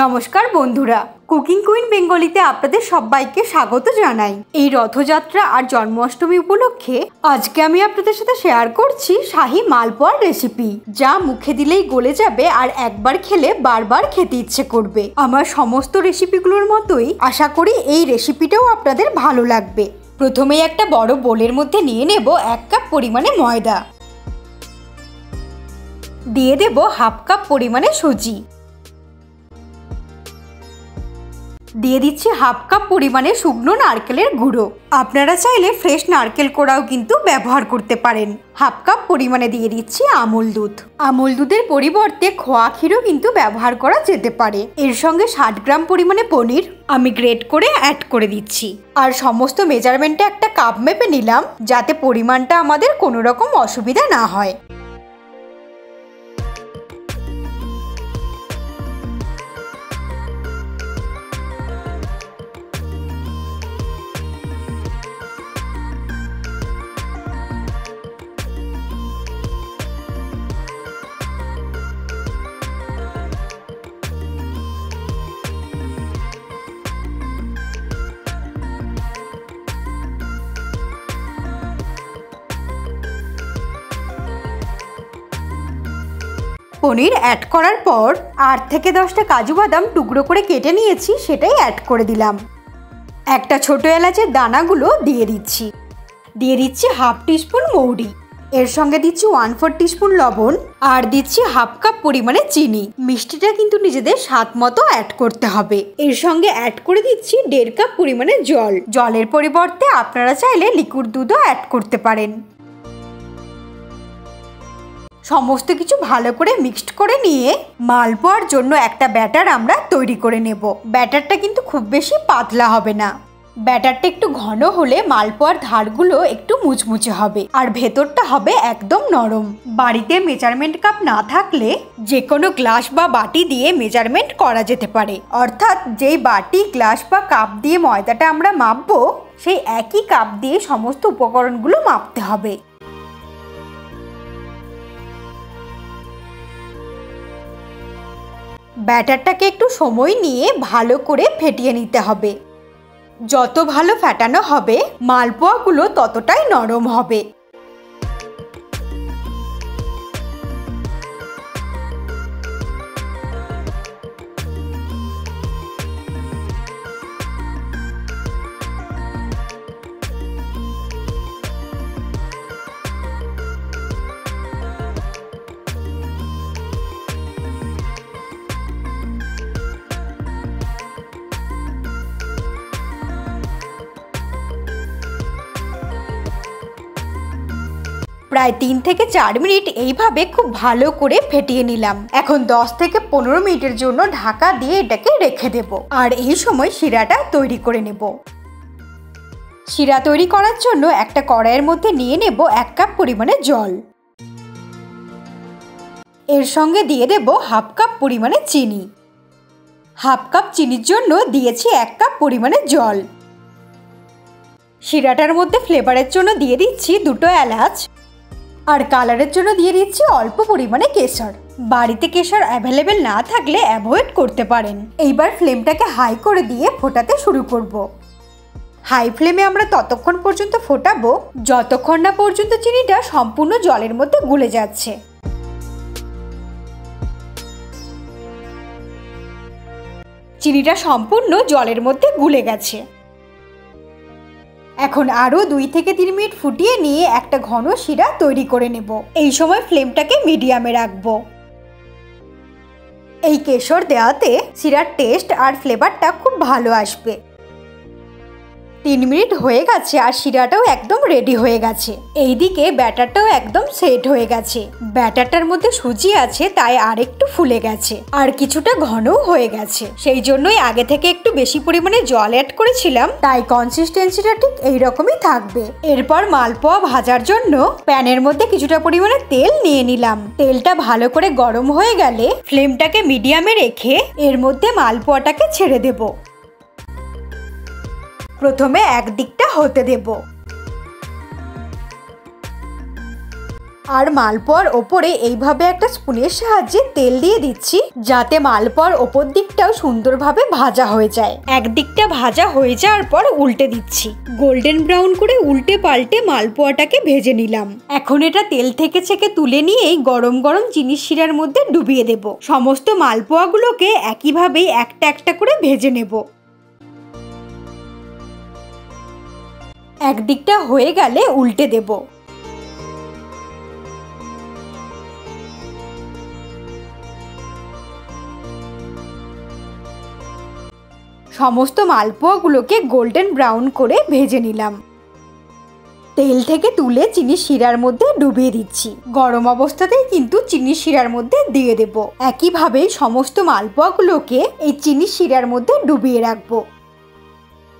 নমস্কার বন্ধুরা, cooking queen বেঙ্গলিতে আপনাদের সবাইকে স্বাগত জানাই। এই রথযাত্রা আর জন্মাষ্টমী উপলক্ষে আজকে আমি আপনাদের সাথে শেয়ার করছি শাহী মালপোয়ার রেসিপি, যা মুখে দিলেই গলে যাবে আর একবার খেলে বারবার খেতে ইচ্ছে করবে। আমার সমস্ত রেসিপিগুলোর মতোই আশা করি এই রেসিপিটাও আপনাদের ভালো লাগবে। প্রথমেই একটা বড় বোলের মধ্যে নিয়ে নেব 1 কাপ পরিমাণে ময়দা, দিয়ে দেব হাফ কাপ পরিমাণে সুজি, দিয়ে দিচ্ছি হাফ কাপ পরিমাণে শুকনো নারকেলের গুঁড়ো। আপনারা চাইলে ফ্রেশ নারকেল কোড়াও কিন্তু ব্যবহার করতে পারেন। হাফ কাপ পরিমাণে দিয়ে দিচ্ছি আমুল দুধ। আমুল দুধের পরিবর্তে খোয়া ক্ষীরও কিন্তু ব্যবহার করা যেতে পারে। এর সঙ্গে 60 গ্রাম পরিমাণে পনির আমি গ্রেট করে অ্যাড করে দিচ্ছি। আর সমস্ত মেজারমেন্টে একটা কাপ মেপে নিলাম, যাতে পরিমাণটা আমাদের কোনো রকম অসুবিধা না হয়। পনির অ্যাড করার পর 8 থেকে 10টা কাজু বাদাম টুকরো করে কেটে নিয়েছি, সেটাই অ্যাড করে দিলাম। একটা ছোট এলাচের দানাগুলো দিয়ে দিচ্ছি। দিয়ে দিচ্ছি হাফ টিস্পুন মৌরি, এর সঙ্গে দিচ্ছি 1/4 টিস্পুন লবণ আর দিচ্ছি হাফ কাপ পরিমাণে চিনি। মিষ্টিটা কিন্তু নিজেদের স্বাদ মতো অ্যাড করতে হবে। এর সঙ্গে অ্যাড করে দিচ্ছি 1.5 কাপ পরিমাণে জল। জলের পরিবর্তে আপনারা চাইলে লিকুইড দুধও অ্যাড করতে পারেন। সমস্ত কিছু ভালো করে মিক্সড করে নিয়ে মালপোয়ার জন্য একটা ব্যাটার আমরা তৈরি করে নেব। ব্যাটারটা কিন্তু খুব বেশি পাতলা হবে না। ব্যাটারটা একটু ঘন হলে মালপোয়ার ধারগুলো একটু মুচমুচে হবে আর ভেতরটা হবে একদম নরম। বাড়িতে মেজারমেন্ট কাপ না থাকলে যে কোনো গ্লাস বা বাটি দিয়ে মেজারমেন্ট করা যেতে পারে। অর্থাৎ যেই বাটি, গ্লাস বা কাপ দিয়ে ময়দাটা আমরা মাপবো, সেই একই কাপ দিয়ে সমস্ত উপকরণগুলো মাপতে হবে। ব্যাটারটাকে একটু সময় নিয়ে ভালো করে ফেটিয়ে নিতে হবে। যত ভালো ফেটানো হবে মালপোয়াগুলো ততটাই নরম হবে। প্রায় 3 থেকে 4 মিনিট এইভাবে খুব ভালো করে ফেটিয়ে নিলাম। এখন 10 থেকে 15 মিনিটের জন্য ঢাকা দিয়ে এটাকে রেখে দেব। আর এই সময় শিরাটা তৈরি করে নেব। শিরা তৈরি করার জন্য একটা কড়াইয়ের মধ্যে নিয়ে নেব 1 কাপ পরিমাণে জল। এর সঙ্গে দিয়ে দেব হাফ কাপ পরিমাণে চিনি। হাফ কাপ চিনির জন্য দিয়েছি 1 কাপ পরিমাণে জল। শিরাটার মধ্যে ফ্লেভারের জন্য দিয়ে দিচ্ছি 2টো এলাচ আর কালারের জন্য দিয়ে দিচ্ছি অল্প পরিমাণে কেশর। বাড়িতে কেশর অ্যাভেলেবেল না থাকলে অ্যাভয়েড করতে পারেন। এইবার ফ্লেমটাকে হাই করে দিয়ে ফোটাতে শুরু করব। হাই ফ্লেমে আমরা ততক্ষণ পর্যন্ত ফোটাবো যতক্ষণ না পর্যন্ত চিনিটা সম্পূর্ণ জলের মধ্যে গুলে যাচ্ছে। চিনিটা সম্পূর্ণ জলের মধ্যে গুলে গেছে। এখন আরও 2 থেকে 3 মিনিট ফুটিয়ে নিয়ে একটা ঘন শিরা তৈরি করে নেব। এই সময় ফ্লেমটাকে মিডিয়ামে রাখবো। এই কেশর দেওয়াতে শিরার টেস্ট আর ফ্লেভারটা খুব ভালো আসবে। 3 মিনিট হয়ে গেছে আর শিরাটাও একদম রেডি হয়ে গেছে। এইদিকে ব্যাটারটাও একদম সেট হয়ে গেছে। ব্যাটারটার মধ্যে সুজি আছে, তাই আর একটু ফুলে গেছে আর কিছুটা ঘনও হয়ে গেছে। সেই জন্যই আগে থেকে একটু বেশি পরিমাণে জল অ্যাড করেছিলাম, তাই কনসিস্টেন্সিটা ঠিক এইরকমই থাকবে। এরপর মালপোয়া ভাজার জন্য প্যানের মধ্যে কিছুটা পরিমাণে তেল নিয়ে নিলাম। তেলটা ভালো করে গরম হয়ে গেলে ফ্লেমটাকে মিডিয়ামে রেখে এর মধ্যে মালপোয়াটাকে ছেড়ে দেব। প্রথমে এক দিকটা হতে দেব আর মালপোয়ার ওপরে এইভাবে একটা স্পুনের সাহায্যে তেল দিয়ে দিচ্ছি, যাতে মালপোয়ার ওপর দিকটাও সুন্দরভাবে ভাজা হয়ে যায়। একদিকটা ভাজা হয়ে যাওয়ার পর উল্টে দিচ্ছি। গোল্ডেন ব্রাউন করে উল্টে পাল্টে মালপোয়াটাকে ভেজে নিলাম। এখন এটা তেল থেকে ছেঁকে তুলে নিয়েই গরম গরম চিনির শিরার মধ্যে ডুবিয়ে দেব। সমস্ত মালপোয়াগুলোকে একইভাবেই একটা একটা করে ভেজে নেব। একদিকটা হয়ে গেলে উল্টে দেব। সমস্ত মালপোয়াগুলোকে গোল্ডেন ব্রাউন করে ভেজে নিলাম। তেল থেকে তুলে চিনির শিরার মধ্যে ডুবিয়ে দিচ্ছি। গরম অবস্থাতেই কিন্তু চিনির শিরার মধ্যে দিয়ে দেব। একইভাবে সমস্ত মালপোয়াগুলোকে এই চিনির শিরার মধ্যে ডুবিয়ে রাখবো।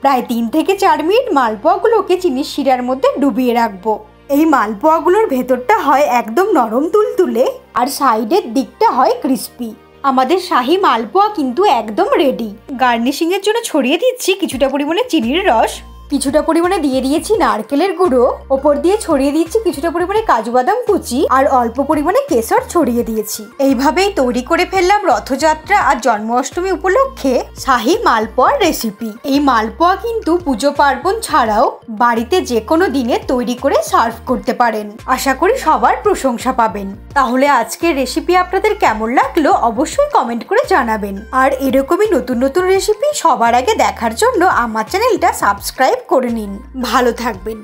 প্রায় 3 থেকে 4 মিনিট মালপোয়াগুলোকে চিনির শিরার মধ্যে ডুবিয়ে রাখবো। এই মালপোয়াগুলোর ভেতরটা হয় একদম নরম তুলতুলে আর সাইডের দিকটা হয় ক্রিস্পি। আমাদের শাহী মালপোয়া কিন্তু একদম রেডি। গার্নিশিং এর জন্য ছড়িয়ে দিচ্ছি কিছুটা পরিমাণে চিনির রস, কিছুটা পরিমাণে দিয়ে দিয়েছি নারকেলের গুঁড়ো, ওপর দিয়ে ছড়িয়ে দিচ্ছি কিছুটা পরিমাণে কাজু বাদাম কুচি আর অল্প পরিমাণে কেশর ছড়িয়ে দিয়েছি। এইভাবেই তৈরি করে ফেললাম রথযাত্রা আর জন্মাষ্টমী উপলক্ষে শাহী মালপোয়ার রেসিপি। এই মালপোয়া কিন্তু পুজো পার্বণ ছাড়াও বাড়িতে যে কোনো দিনে তৈরি করে সার্ভ করতে পারেন। আশা করি সবার প্রশংসা পাবেন। তাহলে আজকের রেসিপি আপনাদের কেমন লাগলো অবশ্যই কমেন্ট করে জানাবেন। আর এরকমই নতুন নতুন রেসিপি সবার আগে দেখার জন্য আমার চ্যানেলটা সাবস্ক্রাইব করে নিন। ভালো থাকবেন।